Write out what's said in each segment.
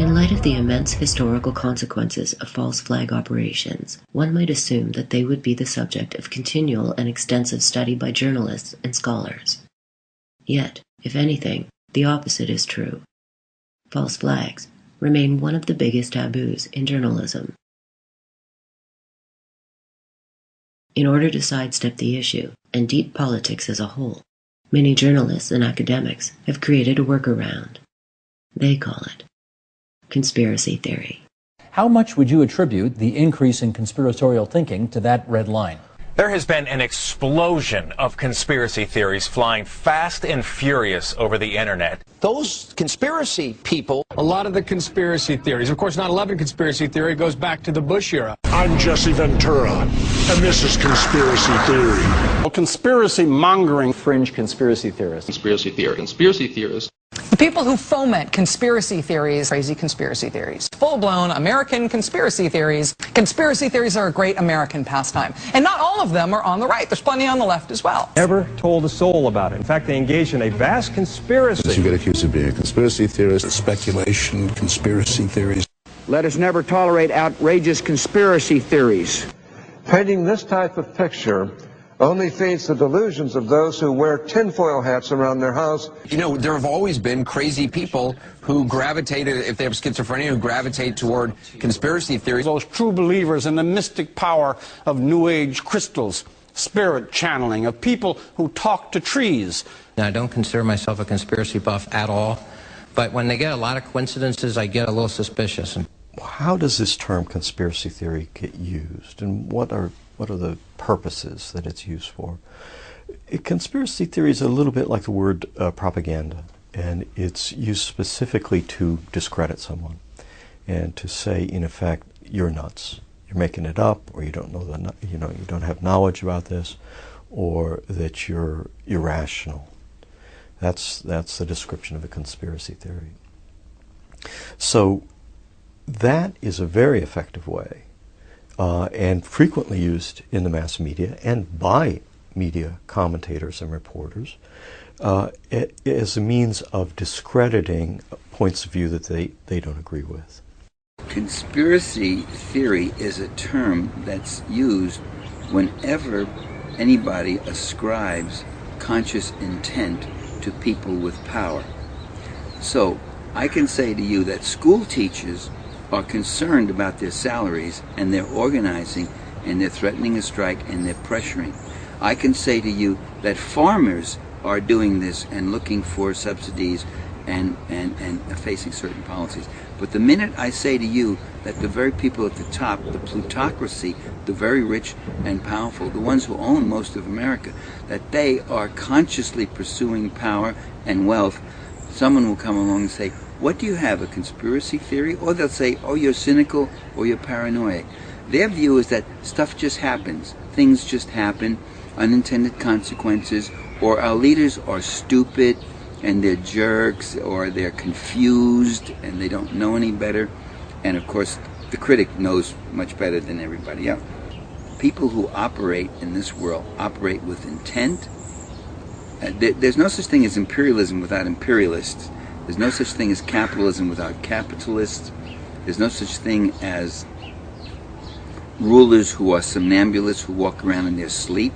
In light of the immense historical consequences of false flag operations, one might assume that they would be the subject of continual and extensive study by journalists and scholars. Yet, if anything, the opposite is true. False flags remain one of the biggest taboos in journalism. In order to sidestep the issue and deep politics as a whole, many journalists and academics have created a workaround. They call it conspiracy theory. How much would you attribute the increase in conspiratorial thinking to that red line? There has been an explosion of conspiracy theories flying fast and furious over the internet. Those conspiracy people. A lot of the conspiracy theories, of course, 9/11 conspiracy theory goes back to the Bush era. I'm Jesse Ventura, and this is Conspiracy Theory. Well, conspiracy mongering. Fringe conspiracy theorists. Conspiracy theorists. The people who foment conspiracy theories, crazy conspiracy theories, full-blown American conspiracy theories. Conspiracy theories are a great American pastime. And not all of them are on the right. There's plenty on the left as well. Never told a soul about it. In fact, they engaged in a vast conspiracy. You get accused of being a conspiracy theorist. Speculation, conspiracy theories. Let us never tolerate outrageous conspiracy theories. Painting this type of picture only feeds the delusions of those who wear tinfoil hats around their house. You know, there have always been crazy people who gravitate, if they have schizophrenia, who gravitate toward conspiracy theories. Those true believers in the mystic power of New Age crystals, spirit channeling, of people who talk to trees. Now, I don't consider myself a conspiracy buff at all, but when they get a lot of coincidences, I get a little suspicious. How does this term conspiracy theory get used, and what are the purposes that it's used for? Conspiracy theory is a little bit like the word propaganda, and it's used specifically to discredit someone and to say, in effect, you're nuts, you're making it up, or you don't know you don't have knowledge about this, or that you're irrational. That's the description of a conspiracy theory. So that is a very effective way, and frequently used in the mass media and by media commentators and reporters as a means of discrediting points of view that they don't agree with. Conspiracy theory is a term that's used whenever anybody ascribes conscious intent to people with power. So I can say to you that school teachers are concerned about their salaries, and they're organizing, and they're threatening a strike, and they're pressuring. I can say to you that farmers are doing this and looking for subsidies and facing certain policies. But the minute I say to you that the very people at the top, the plutocracy, the very rich and powerful, the ones who own most of America, that they are consciously pursuing power and wealth, someone will come along and say, what do you have, a conspiracy theory? Or they'll say, oh, you're cynical or you're paranoid. Their view is that stuff just happens. Things just happen, unintended consequences, or our leaders are stupid and they're jerks, or they're confused and they don't know any better. And of course, the critic knows much better than everybody else. People who operate in this world operate with intent. There's no such thing as imperialism without imperialists. There's no such thing as capitalism without capitalists. There's no such thing as rulers who are somnambulists who walk around in their sleep.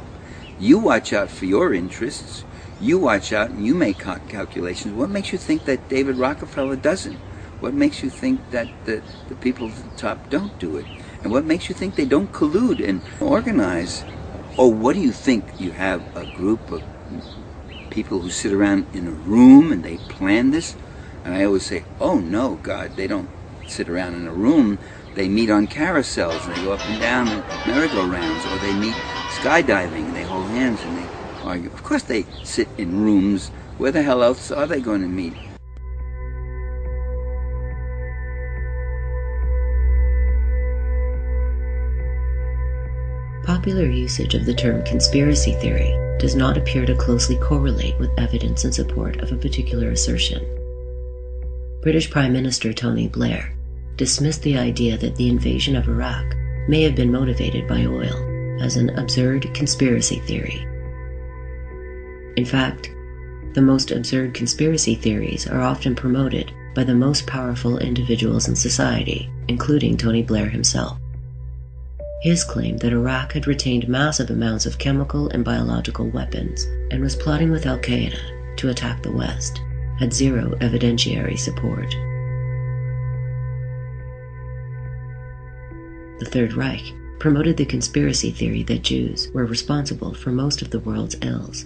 You watch out for your interests. You watch out and you make calculations. What makes you think that David Rockefeller doesn't? What makes you think that the people at the top don't do it? And what makes you think they don't collude and organize? Or what do you think? You have a group of people who sit around in a room and they plan this? And I always say, oh no, God, they don't sit around in a room. They meet on carousels and they go up and down in merry-go-rounds, or they meet skydiving and they hold hands and they argue. Of course they sit in rooms. Where the hell else are they going to meet? Popular usage of the term conspiracy theory does not appear to closely correlate with evidence in support of a particular assertion. British Prime Minister Tony Blair dismissed the idea that the invasion of Iraq may have been motivated by oil as an absurd conspiracy theory. In fact, the most absurd conspiracy theories are often promoted by the most powerful individuals in society, including Tony Blair himself. His claim that Iraq had retained massive amounts of chemical and biological weapons and was plotting with Al-Qaeda to attack the West had zero evidentiary support. The Third Reich promoted the conspiracy theory that Jews were responsible for most of the world's ills.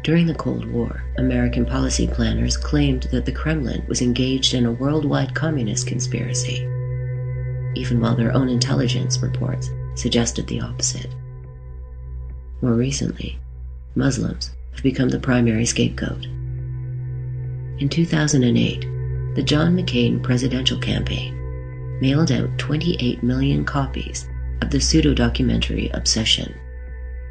During the Cold War, American policy planners claimed that the Kremlin was engaged in a worldwide communist conspiracy, even while their own intelligence reports suggested the opposite. More recently, Muslims have become the primary scapegoat. In 2008, the John McCain presidential campaign mailed out 28 million copies of the pseudo-documentary Obsession,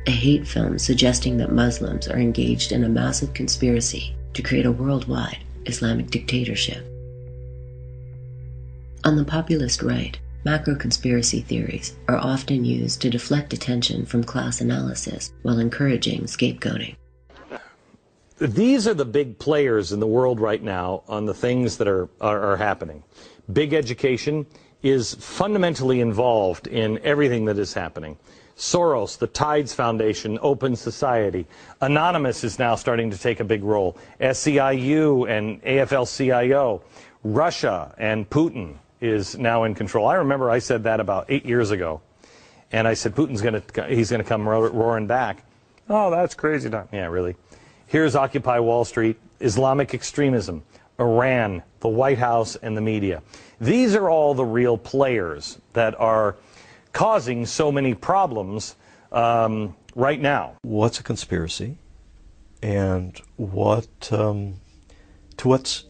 a hate film suggesting that Muslims are engaged in a massive conspiracy to create a worldwide Islamic dictatorship. On the populist right, macro-conspiracy theories are often used to deflect attention from class analysis while encouraging scapegoating. These are the big players in the world right now on the things that are happening. Big education is fundamentally involved in everything that is happening. Soros, the Tides Foundation, Open Society. Anonymous is now starting to take a big role. SEIU and AFL-CIO. Russia and Putin is now in control. I remember I said that about 8 years ago. And I said, he's going to come roaring back. Oh, that's crazy. Yeah, really. Here's Occupy Wall Street, Islamic extremism, Iran, the White House, and the media. These are all the real players that are causing so many problems right now. What's a conspiracy? And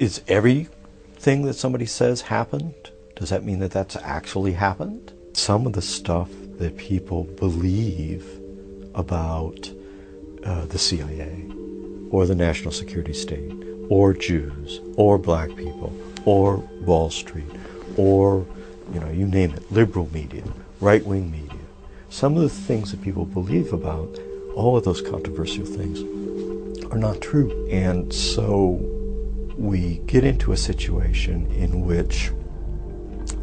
is everything that somebody says happened? Does that mean that that's actually happened? Some of the stuff that people believe about the CIA, or the national security state, or Jews, or black people, or Wall Street, or, you name it, liberal media, right-wing media. Some of the things that people believe about, all of those controversial things, are not true. And so we get into a situation in which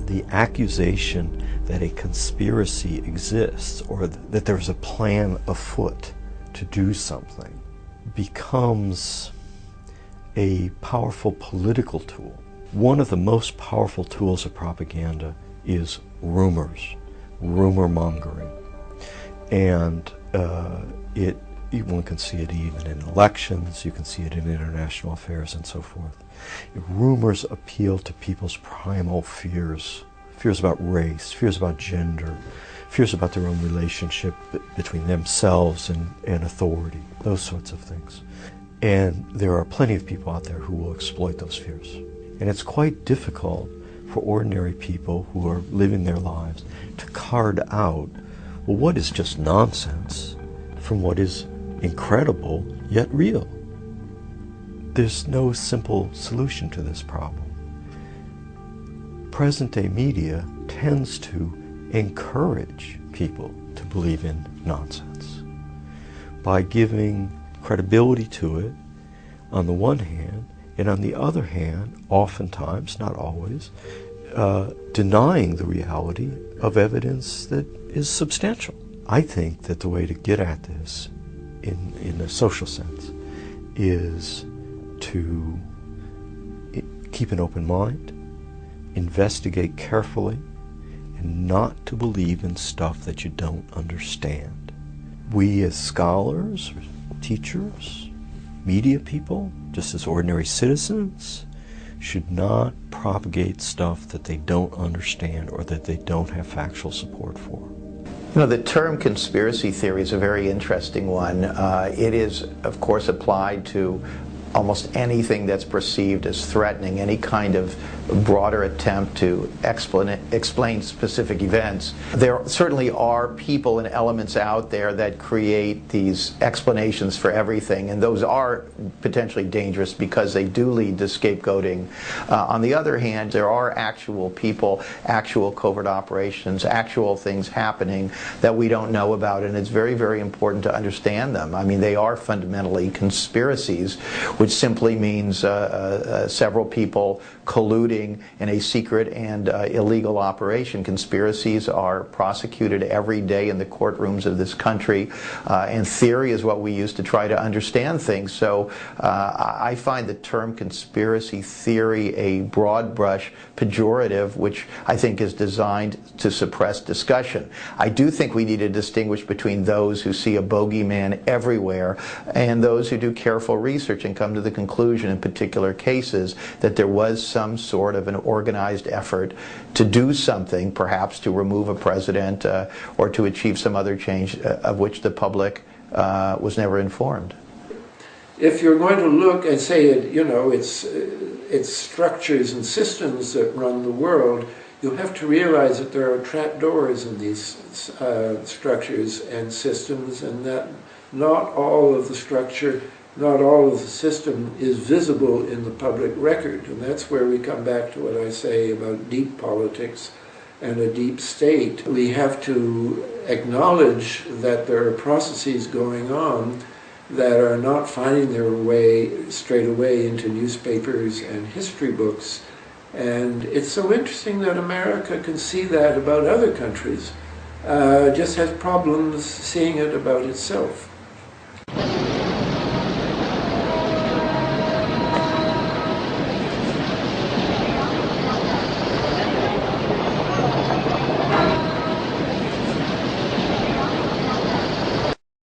the accusation that a conspiracy exists, or that there's a plan afoot to do something, becomes a powerful political tool. One of the most powerful tools of propaganda is rumors, rumor mongering. And one can see it even in elections, you can see it in international affairs and so forth. Rumors appeal to people's primal fears, fears about race, fears about gender, fears about their own relationship between themselves and authority, those sorts of things. And there are plenty of people out there who will exploit those fears. And it's quite difficult for ordinary people who are living their lives to card out, well, what is just nonsense from what is incredible yet real. There's no simple solution to this problem. Present-day media tends to encourage people to believe in nonsense by giving credibility to it on the one hand, and on the other hand, oftentimes, not always, denying the reality of evidence that is substantial. I think that the way to get at this in a social sense is to keep an open mind, investigate carefully, and not to believe in stuff that you don't understand. We as scholars, teachers, media people, just as ordinary citizens, should not propagate stuff that they don't understand or that they don't have factual support for. The term conspiracy theory is a very interesting one. It is, of course, applied to almost anything that's perceived as threatening, any kind of broader attempt to explain specific events. There certainly are people and elements out there that create these explanations for everything, and those are potentially dangerous because they do lead to scapegoating. On the other hand, there are actual people, actual covert operations, actual things happening that we don't know about, and it's very, very important to understand them. I mean, they are fundamentally conspiracies, which simply means several people colluding in a secret and illegal operation. Conspiracies are prosecuted every day in the courtrooms of this country, and theory is what we use to try to understand things. So I find the term conspiracy theory a broad brush pejorative, which I think is designed to suppress discussion. I do think we need to distinguish between those who see a bogeyman everywhere and those who do careful research and come to the conclusion in particular cases that there was some sort of an organized effort to do something, perhaps to remove a president or to achieve some other change of which the public was never informed. If you're going to look and say, you know, it's structures and systems that run the world, you have to realize that there are trapdoors in these structures and systems, and that not all of the structure, not all of the system is visible in the public record. And that's where we come back to what I say about deep politics and a deep state. We have to acknowledge that there are processes going on that are not finding their way straight away into newspapers and history books. And it's so interesting that America can see that about other countries, just has problems seeing it about itself.